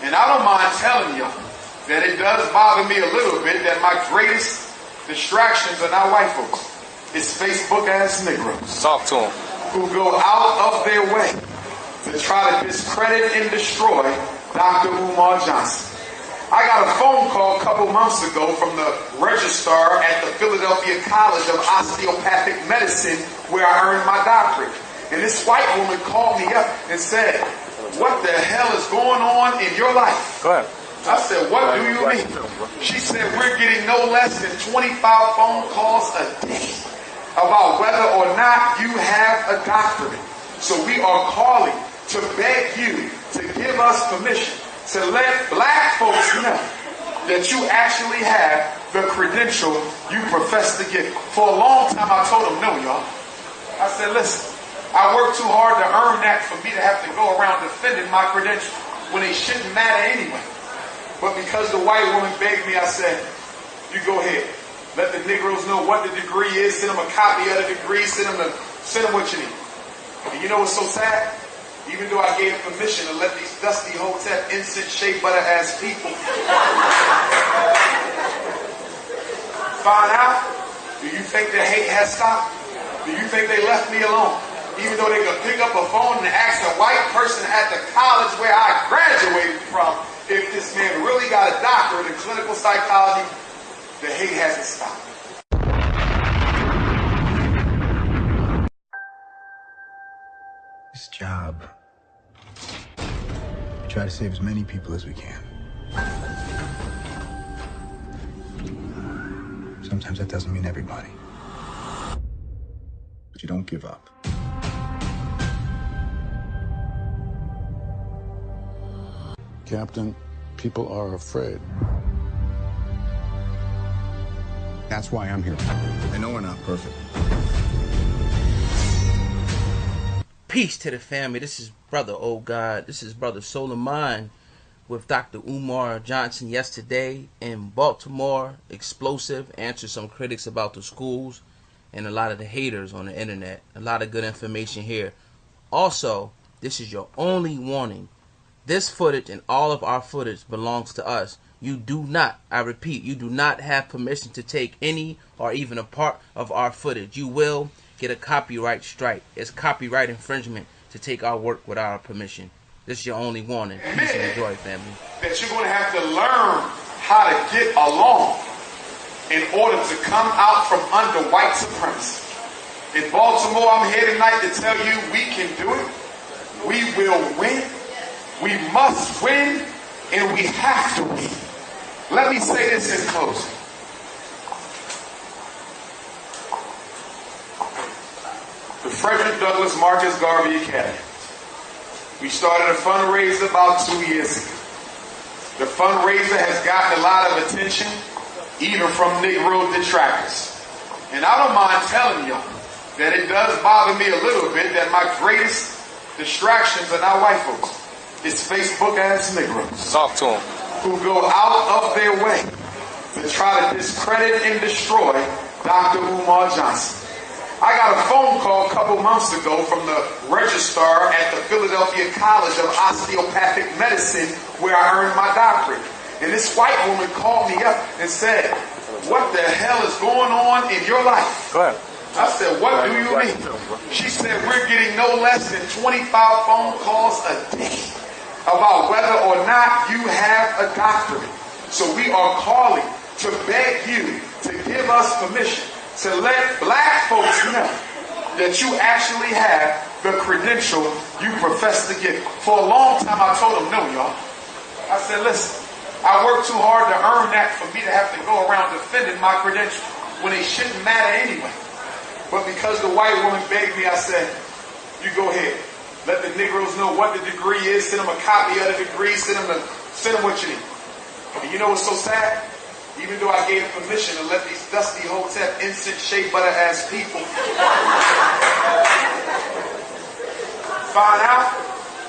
And I don't mind telling y'all that it does bother me a little bit that my greatest distractions are not white folks. It's Facebook-ass Negroes. Talk to them. Who go out of their way to try to discredit and destroy Dr. Umar Johnson. I got a phone call a couple months ago from the registrar at the Philadelphia College of Osteopathic Medicine where I earned my doctorate. And this white woman called me up and said, "What the hell is going on in your life?" Go ahead. I said, "What do you mean?" She said, "We're getting no less than 25 phone calls a day about whether or not you have a doctorate. So we are calling to beg you to give us permission to let black folks know that you actually have the credential you profess to get." For a long time, I told them, "No, y'all." I said, "Listen, I worked too hard to earn that for me to have to go around defending my credentials when they shouldn't matter anyway. But because the white woman begged me, I said, you go ahead. Let the Negroes know what the degree is. Send them a copy of the degree. Send them what you need." And you know what's so sad? Even though I gave permission to let these dusty hotep incense shea butter ass people find out, do you think the hate has stopped? Do you think they left me alone? Even though they could pick up a phone and ask a white person at the college where I graduated from if this man really got a doctorate in clinical psychology, the hate hasn't stopped. This job, we try to save as many people as we can. Sometimes that doesn't mean everybody. But you don't give up. Captain, people are afraid. That's why I'm here. I know we're not perfect. Peace to the family. This is Brother Oh God. This is Brother Soul of Mine with Dr. Umar Johnson yesterday in Baltimore. Explosive. Answered some critics about the schools and a lot of the haters on the internet. A lot of good information here. Also, this is your only warning. This footage and all of our footage belongs to us. You do not, I repeat, you do not have permission to take any or even a part of our footage. You will get a copyright strike. It's copyright infringement to take our work without our permission. This is your only warning. Peace and enjoy, family. That you're going to have to learn how to get along in order to come out from under white supremacy. In Baltimore, I'm here tonight to tell you we can do it. We will win. We must win, and we have to win. Let me say this in closing. The Frederick Douglass Marcus Garvey Academy. We started a fundraiser about 2 years ago. The fundraiser has gotten a lot of attention, even from Negro detractors. And I don't mind telling y'all that it does bother me a little bit that my greatest distractions are not white folks. It's Facebook-ass Negroes. Talk to them. Who go out of their way to try to discredit and destroy Dr. Umar Johnson. I got a phone call a couple months ago from the registrar at the Philadelphia College of Osteopathic Medicine where I earned my doctorate. And this white woman called me up and said, "What the hell is going on in your life?" Go ahead. I said, "What do you mean?" She said, "We're getting no less than 25 phone calls a day about whether or not you have a doctorate. So we are calling to beg you to give us permission to let black folks know that you actually have the credential you profess to get." For a long time, I told them, "No, y'all." I said, "Listen, I worked too hard to earn that for me to have to go around defending my credentials when they shouldn't matter anyway. But because the white woman begged me, I said, you go ahead. Let the Negroes know what the degree is. Send them a copy of the degree. Send them what you need." And you know what's so sad? Even though I gave permission to let these dusty hotep incense shea butter ass people find out,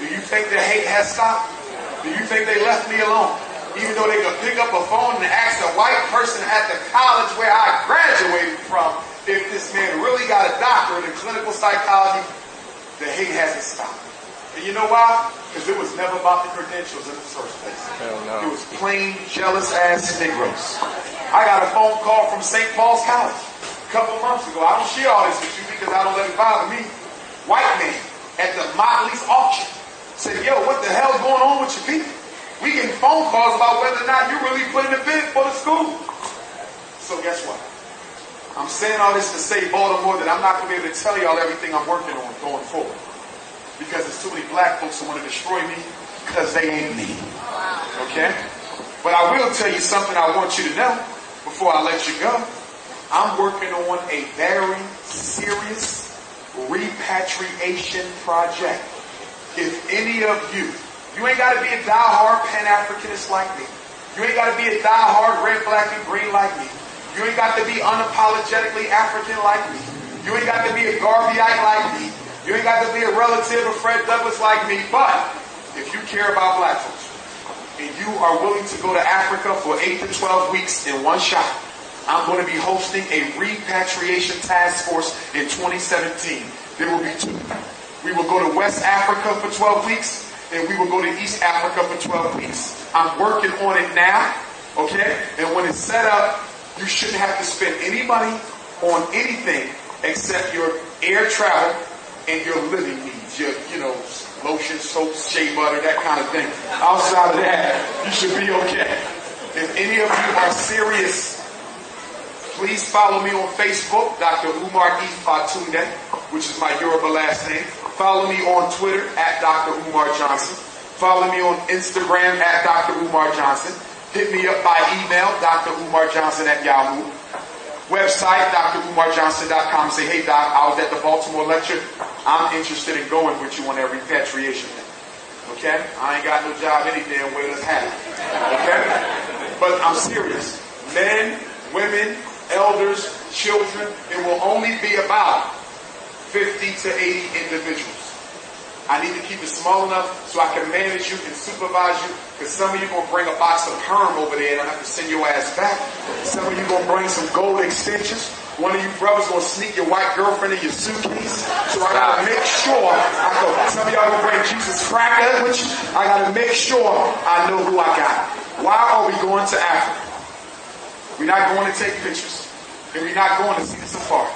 do you think the hate has stopped? Do you think they left me alone? Even though they could pick up a phone and ask a white person at the college where I graduated from if this man really got a doctorate in clinical psychology, the hate hasn't stopped. And you know why? Because it was never about the credentials in the first place. It was plain jealous ass Negroes. I got a phone call from St. Paul's College a couple months ago. I don't share all this with you because I don't let it bother me. White man at the Motley's auction said, yo, what the hell's going on with your people? We getting phone calls about whether or not you really putting a bid for the school. So guess what? I'm saying all this to say, Baltimore, that I'm not going to be able to tell y'all everything I'm working on going forward. Because there's too many black folks who want to destroy me because they ain't me. Okay? But I will tell you something I want you to know before I let you go. I'm working on a very serious repatriation project. If any of you ain't got to be a diehard Pan-Africanist like me. You ain't got to be a diehard red, black, and green like me. You ain't got to be unapologetically African like me. You ain't got to be a Garveyite like me. You ain't got to be a relative of Fred Douglass like me. But if you care about black folks and you are willing to go to Africa for 8 to 12 weeks in one shot, I'm going to be hosting a repatriation task force in 2017. There will be 2. We will go to West Africa for 12 weeks and we will go to East Africa for 12 weeks. I'm working on it now, okay? And when it's set up, you shouldn't have to spend any money on anything except your air travel and your living needs. Your, lotion, soap, shea butter, that kind of thing. Outside of that, you should be okay. If any of you are serious, please follow me on Facebook, Dr. Umar E. Fatunde, which is my Yoruba last name. Follow me on Twitter at Dr. Umar Johnson. Follow me on Instagram at Dr. Umar Johnson. Hit me up by email, drumarjohnson@yahoo. Website, drumarjohnson.com. Say, hey Doc, I was at the Baltimore lecture. I'm interested in going with you on that repatriation thing. Okay? I ain't got no job any damn way. Let's have it. Okay? But I'm serious. Men, women, elders, children, it will only be about 50 to 80 individuals. I need to keep it small enough so I can manage you and supervise you, because some of you going to bring a box of perm over there and I have to send your ass back. Some of you going to bring some gold extensions. One of you brothers going to sneak your white girlfriend in your suitcase. So I got to make sure, some of y'all going to bring Jesus cracker with you. I got to make sure I know who I got. Why are we going to Africa? We're not going to take pictures. And we're not going to see the safari.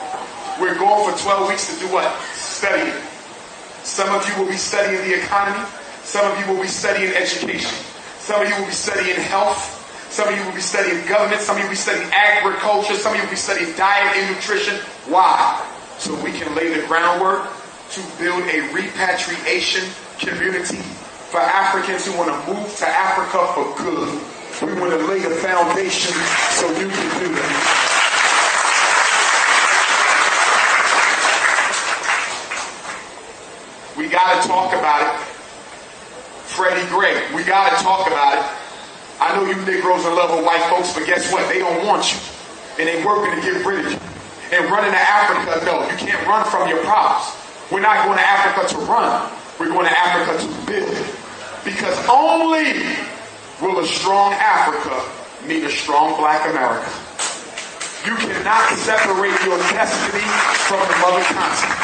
We're going for 12 weeks to do what? Study it. Some of you will be studying the economy. Some of you will be studying education. Some of you will be studying health. Some of you will be studying government. Some of you will be studying agriculture. Some of you will be studying diet and nutrition. Why? So we can lay the groundwork to build a repatriation community for Africans who want to move to Africa for good. We want to lay the foundation so you can do that. We got to talk about it. Freddie Gray, we got to talk about it. I know you Negroes are in love with white folks, but guess what? They don't want you. And they working to get rid of you. And running to Africa, no, you can't run from your problems. We're not going to Africa to run. We're going to Africa to build. Because only will a strong Africa meet a strong black America. You cannot separate your destiny from the mother continent.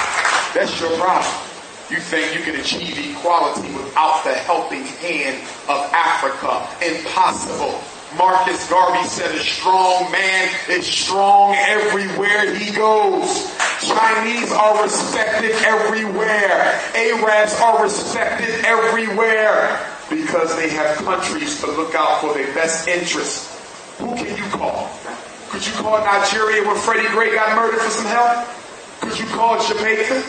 That's your problem. You think you can achieve equality without the helping hand of Africa. Impossible. Marcus Garvey said a strong man is strong everywhere he goes. Chinese are respected everywhere. Arabs are respected everywhere because they have countries to look out for their best interests. Who can you call? Could you call Nigeria when Freddie Gray got murdered for some help? Could you call Jamaica?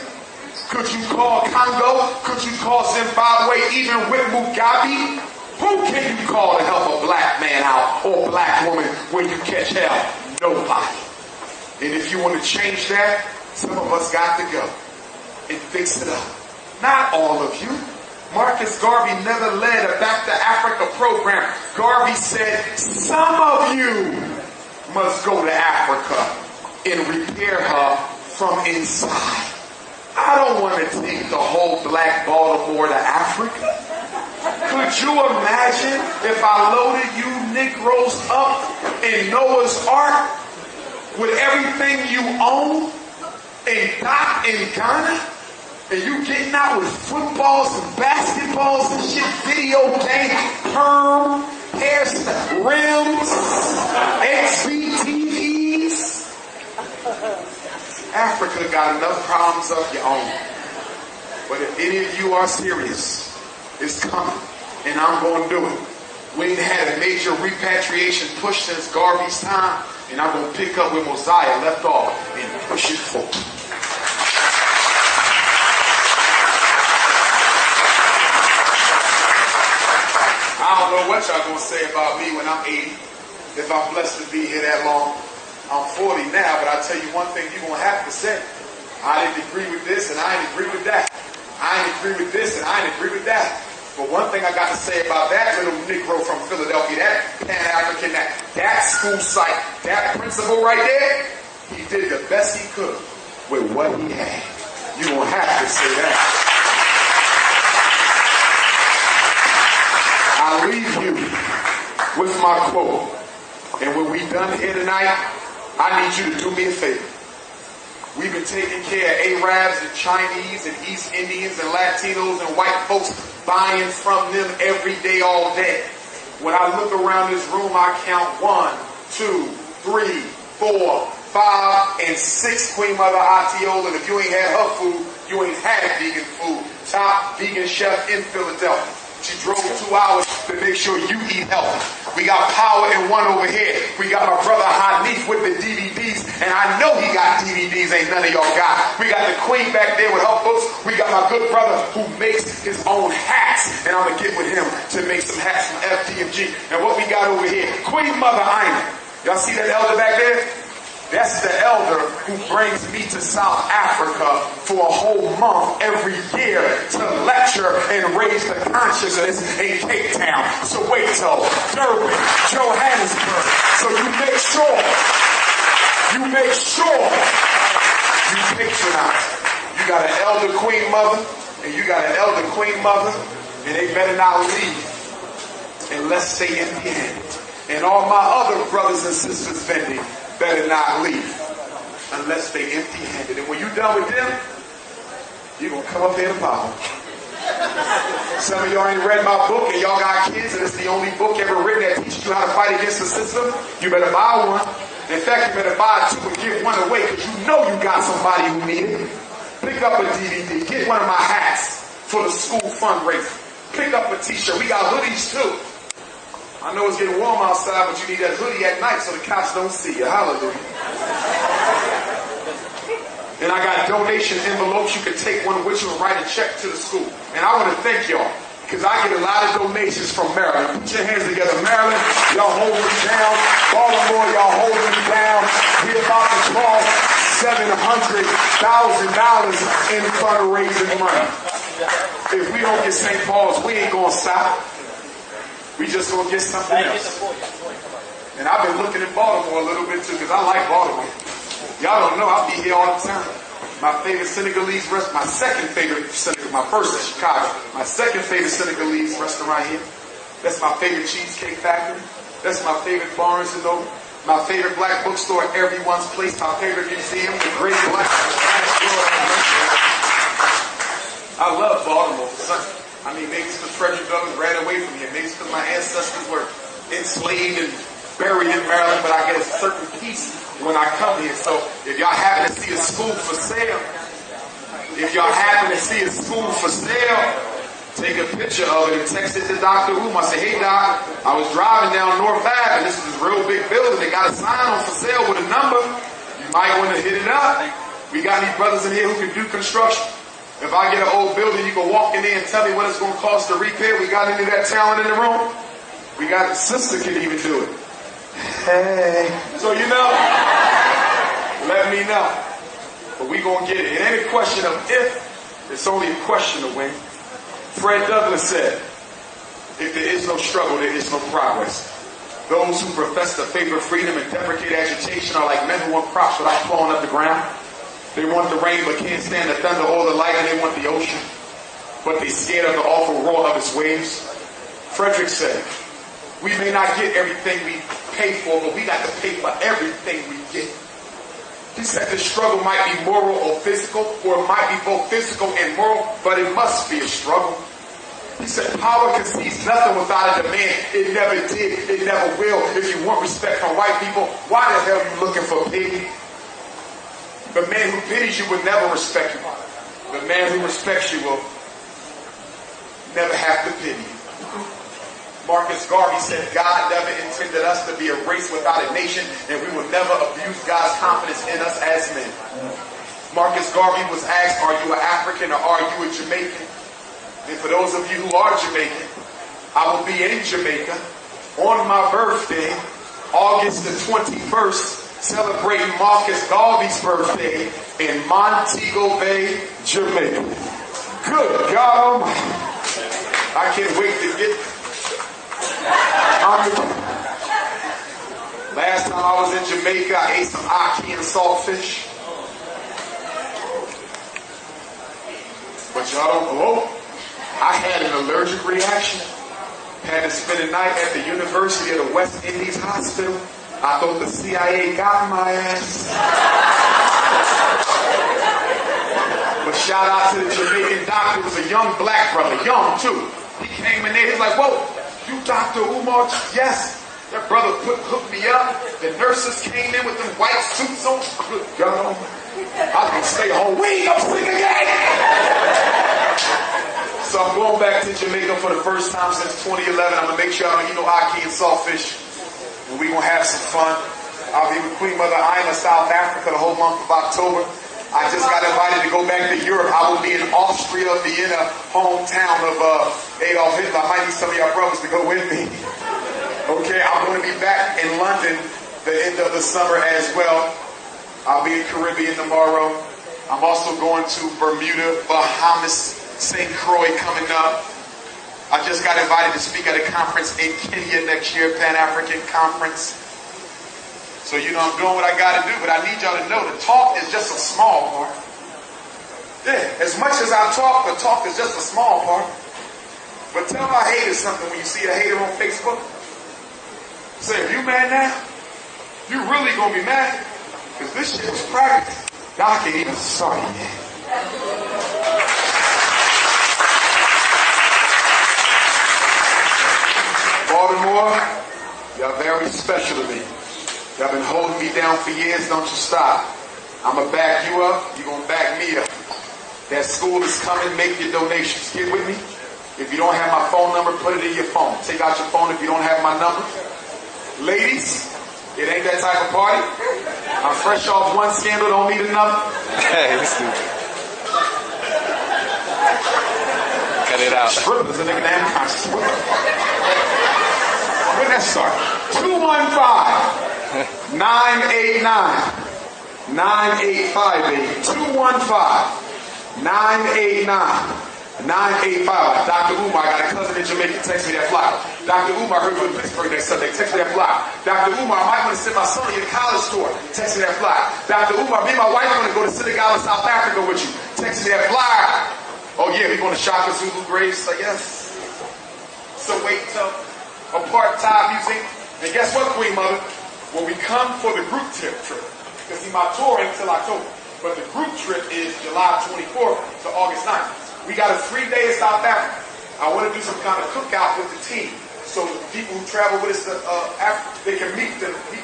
Could you call Congo? Could you call Zimbabwe, even with Mugabe? Who can you call to help a black man out or black woman when you catch hell? Nobody. And if you want to change that, some of us got to go and fix it up. Not all of you. Marcus Garvey never led a Back to Africa program. Garvey said, some of you must go to Africa and repair her from inside. I don't want to take the whole black Baltimore to Africa. Could you imagine if I loaded you Negroes up in Noah's Ark with everything you own and dock in Ghana, and you getting out with footballs and basketballs and shit, video game, perm, America got enough problems of your own. But if any of you are serious, it's coming, and I'm going to do it. We ain't had a major repatriation push since Garvey's time, and I'm going to pick up where Mosiah left off and push it forward. I don't know what y'all going to say about me when I'm 80, if I'm blessed to be here that long. I'm 40 now, but I tell you one thing you're going to have to say. I didn't agree with this, and I didn't agree with that. I didn't agree with this, and I didn't agree with that. But one thing I got to say about that little Negro from Philadelphia, that Pan-African, that school site, that principal right there, he did the best he could with what he had. You're going to have to say that. I leave you with my quote. And when we done here tonight, I need you to do me a favor. We've been taking care of Arabs and Chinese and East Indians and Latinos and white folks, buying from them every day, all day. When I look around this room, I count 1, 2, 3, 4, 5, and 6 Queen Mother Atiola. And if you ain't had her food, you ain't had vegan food. Top vegan chef in Philadelphia. She drove 2 hours to make sure you eat healthy. We got Power in one over here. We got my brother Hanif with the DVDs, and I know he got DVDs ain't none of y'all got. We got the Queen back there with her books. We got my good brother who makes his own hats, and I'm going to get with him to make some hats from FDMG. And what we got over here, Queen Mother Ayman. Y'all see that elder back there? That's the elder who brings me to South Africa for a whole month every year to lecture and raise the consciousness in Cape Town, Soweto, Durban, Johannesburg. So you make sure you patronize. You got an elder Queen Mother and you got an elder Queen Mother, and they better not leave unless they empty-handed. And all my other brothers and sisters vending better not leave unless they empty-handed. And when you're done with them, you're going to come up here to power. Some of y'all ain't read my book and y'all got kids and it's the only book ever written that teaches you how to fight against the system. You better buy one. In fact, you better buy 2 and give one away because you know you got somebody who needs it. Pick up a DVD. Get one of my hats for the school fundraiser. Pick up a t-shirt. We got hoodies too. I know it's getting warm outside, but you need that hoodie at night so the cops don't see you. Hallelujah. And I got donation envelopes. You can take one with you and write a check to the school. And I want to thank y'all because I get a lot of donations from Maryland. Put your hands together. Maryland, y'all holding me down. Baltimore, y'all holding me down. We're about to cross $700,000 in fundraising money. If we don't get St. Paul's, we ain't going to stop. We just gonna get something else. And I've been looking at Baltimore a little bit too, because I like Baltimore. Y'all don't know, I'll be here all the time. My favorite Senegalese restaurant, my second favorite Senegalese, my first in Chicago, my second favorite Senegalese restaurant here. That's my favorite Cheesecake Factory. That's my favorite Barnes & Noble. My favorite black bookstore, Everyone's Place. My favorite museum, the Great Black. I love Baltimore. I mean, maybe it's because Frederick Douglass ran away from here. Maybe it's because my ancestors were enslaved and buried in Maryland, but I get a certain peace when I come here. So if y'all happen to see a school for sale, take a picture of it and text it to Dr. Umar. Say, hey, Doc, I was driving down North Ave, and this is a real big building. They got a sign on for sale with a number. You might want to hit it up. We got these brothers in here who can do construction. If I get an old building, you can walk in there and tell me what it's going to cost to repair. We got any of that talent in the room? We got a sister can even do it. Hey. So you know, let me know. But we going to get it. It ain't a question of if, it's only a question of when. Fred Douglass said, if there is no struggle, there is no progress. Those who profess the faith of freedom and deprecate agitation are like men who want crops without flowing up the ground. They want the rain but can't stand the thunder or the light, and they want the ocean, but they scared of the awful roar of its waves. Frederick said, we may not get everything we pay for, but we got to pay for everything we get. He said the struggle might be moral or physical, or it might be both physical and moral, but it must be a struggle. He said power concedes nothing without a demand. It never did, it never will. If you want respect from white people, why the hell are you looking for pity? The man who pities you will never respect you. The man who respects you will never have to pity you. Marcus Garvey said, God never intended us to be a race without a nation, and we will never abuse God's confidence in us as men. Marcus Garvey was asked, are you an African or are you a Jamaican? And for those of you who are Jamaican, I will be in Jamaica on my birthday, August the 21st, celebrating Marcus Garvey's birthday in Montego Bay, Jamaica. Good God Almighty. I can't wait to get... Last time I was in Jamaica, I ate some ackee and saltfish. But y'all don't know. I had an allergic reaction. Had to spend a night at the University of the West Indies Hospital. I thought the CIA got my ass. But shout out to the Jamaican doctor. It was a young black brother, young too. He came in there, he was like, whoa, you Dr. Umar? Yes. That brother hooked me up. The nurses came in with them white suits on. Good God. I was going to stay home. Wait, I'm sick again. So I'm going back to Jamaica for the first time since 2011. I'm going to make sure I don't eat no ackee and saltfish. And we're going to have some fun. I'll be with Queen Mother Ima, South Africa, the whole month of October. I just got invited to go back to Europe. I will be in Austria, Vienna, hometown of Adolf Hitler. I might need some of y'all brothers to go with me. Okay, I'm going to be back in London the end of the summer as well. I'll be in Caribbean tomorrow. I'm also going to Bermuda, Bahamas, St. Croix coming up. I just got invited to speak at a conference in Kenya next year, Pan-African Conference. So, you know, I'm doing what I got to do, but I need y'all to know the talk is just a small part. Yeah, as much as I talk, the talk is just a small part. But tell my haters something when you see a hater on Facebook. Say, if you mad now, you really going to be mad? Because this shit was practice. Y'all can't even sorry, man. Baltimore, y'all very special to me. Y'all been holding me down for years, don't you stop. I'm going to back you up, you're going to back me up. That school is coming, make your donations. Get with me. If you don't have my phone number, put it in your phone. Take out your phone if you don't have my number. Ladies, it ain't that type of party. I'm fresh off one scandal, don't need another. Hey, stupid. Cut it out. Strippers, a nigga damn conscious. When that start? 215. 989-9858. 215-989-9855. Dr. Umar, I got a cousin in Jamaica. Text me that flyer. Dr. Umar, heard you in Pittsburgh next Sunday. Text me that flyer. Dr. Umar, I might want to send my son to your college tour. Text me that flyer. Dr. Umar, me and my wife want to go to Senegal and South Africa with you. Text me that flyer. Oh yeah, we going to Shaka Zulu graves. So yes. So wait till apartheid music. And guess what, Queen Mother? When we come for the group trip, because see, my tour ain't until October, but the group trip is July 24th to August 9th. We got a 3-day in South Africa. I want to do some kind of cookout with the team, so the people who travel with us to Africa, they can meet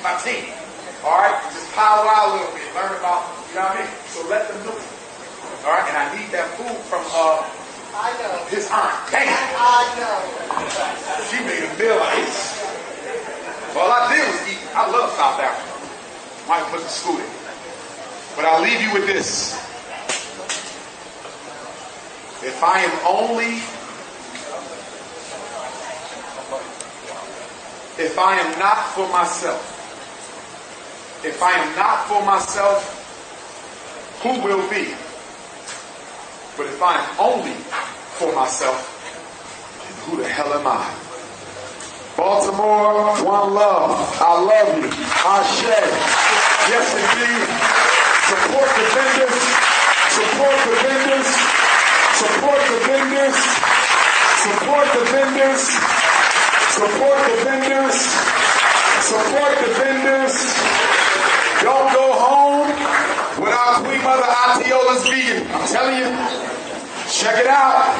my team. All right, just powwow a little bit, learn about, you know what I mean. So let them know. All right, and I need that food from I know. his aunt. Damn. I know. She made a meal like this. All I did was eat. I love South Africa. Might put the school in. But I'll leave you with this. If I am not for myself, if I am not for myself, who will be? But if I am only for myself, then who the hell am I? Baltimore, one love. I love you. Ashe. Yes, indeed. Support the vendors. Support the vendors. Support the vendors. Support the vendors. Support the vendors. Support the vendors. Don't go home without Queen Mother Atiola's vegan. I'm telling you. Check it out.